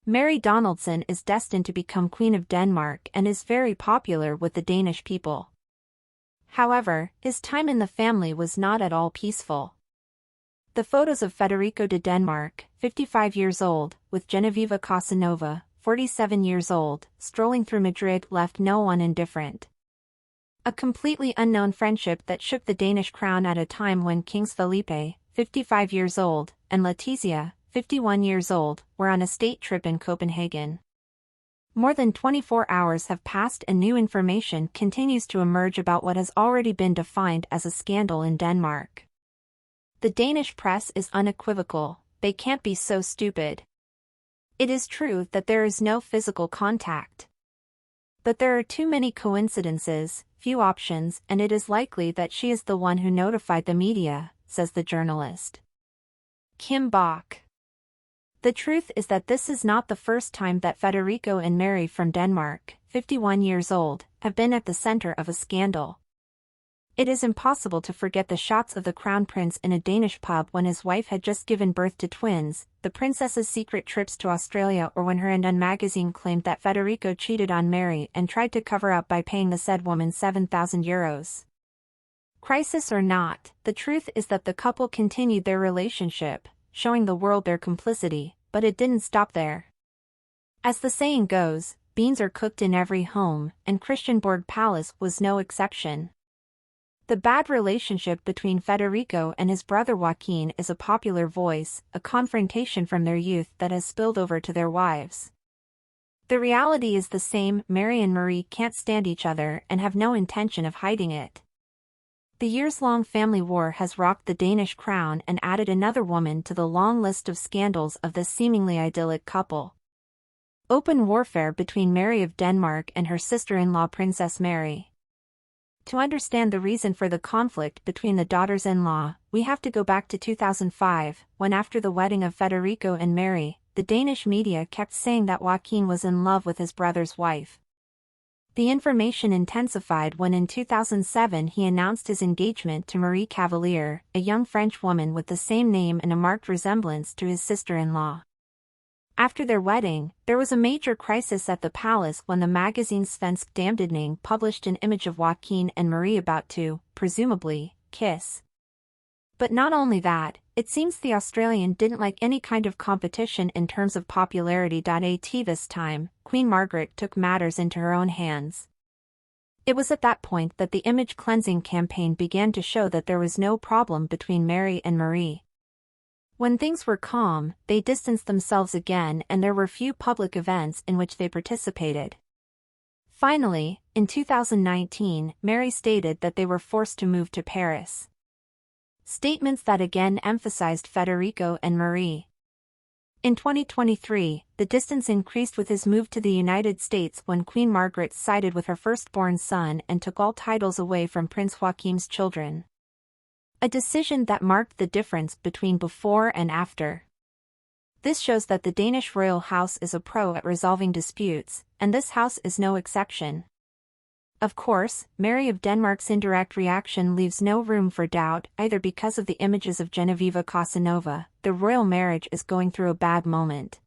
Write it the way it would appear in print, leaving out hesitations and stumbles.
Mary Donaldson is destined to become Queen of Denmark and is very popular with the Danish people. However, his time in the family was not at all peaceful. The photos of Federico de Denmark, 55 years old, with Genoveva Casanova, 47 years old, strolling through Madrid left no one indifferent. A completely unknown friendship that shook the Danish crown at a time when Kings Felipe, 55 years old, and Letizia, 51 years old, were on a state trip in Copenhagen. More than 24 hours have passed and new information continues to emerge about what has already been defined as a scandal in Denmark. The Danish press is unequivocal: they can't be so stupid. It is true that there is no physical contact. But there are too many coincidences, few options, and it is likely that she is the one who notified the media, says the journalist Kim Bach. The truth is that this is not the first time that Federico and Mary from Denmark, 51 years old, have been at the center of a scandal. It is impossible to forget the shots of the Crown Prince in a Danish pub when his wife had just given birth to twins, the princess's secret trips to Australia, or when her Undone magazine claimed that Federico cheated on Mary and tried to cover up by paying the said woman €7,000. Crisis or not, the truth is that the couple continued their relationship, showing the world their complicity, but it didn't stop there. As the saying goes, beans are cooked in every home, and Christiansborg Palace was no exception. The bad relationship between Federico and his brother Joaquin is a popular voice, a confrontation from their youth that has spilled over to their wives. The reality is the same: Mary and Marie can't stand each other and have no intention of hiding it. The years-long family war has rocked the Danish crown and added another woman to the long list of scandals of this seemingly idyllic couple. Open warfare between Mary of Denmark and her sister-in-law Princess Mary. To understand the reason for the conflict between the daughters-in-law, we have to go back to 2005, when after the wedding of Federico and Mary, the Danish media kept saying that Joaquin was in love with his brother's wife. The information intensified when in 2007 he announced his engagement to Marie Cavalier, a young French woman with the same name and a marked resemblance to his sister-in-law. After their wedding, there was a major crisis at the palace when the magazine Svensk Damnedning published an image of Joaquin and Marie about to, presumably, kiss. But not only that, it seems the Australian didn't like any kind of competition in terms of popularity. This time, Queen Margaret took matters into her own hands. It was at that point that the image cleansing campaign began to show that there was no problem between Mary and Marie. When things were calm, they distanced themselves again and there were few public events in which they participated. Finally, in 2019, Mary stated that they were forced to move to Paris. Statements that again emphasized Federico and Marie. In 2023, the distance increased with his move to the United States when Queen Margaret sided with her firstborn son and took all titles away from Prince Joachim's children. A decision that marked the difference between before and after. This shows that the Danish royal house is a pro at resolving disputes, and this house is no exception. Of course, Mary of Denmark's indirect reaction leaves no room for doubt, either because of the images of Genoveva Casanova, the royal marriage is going through a bad moment.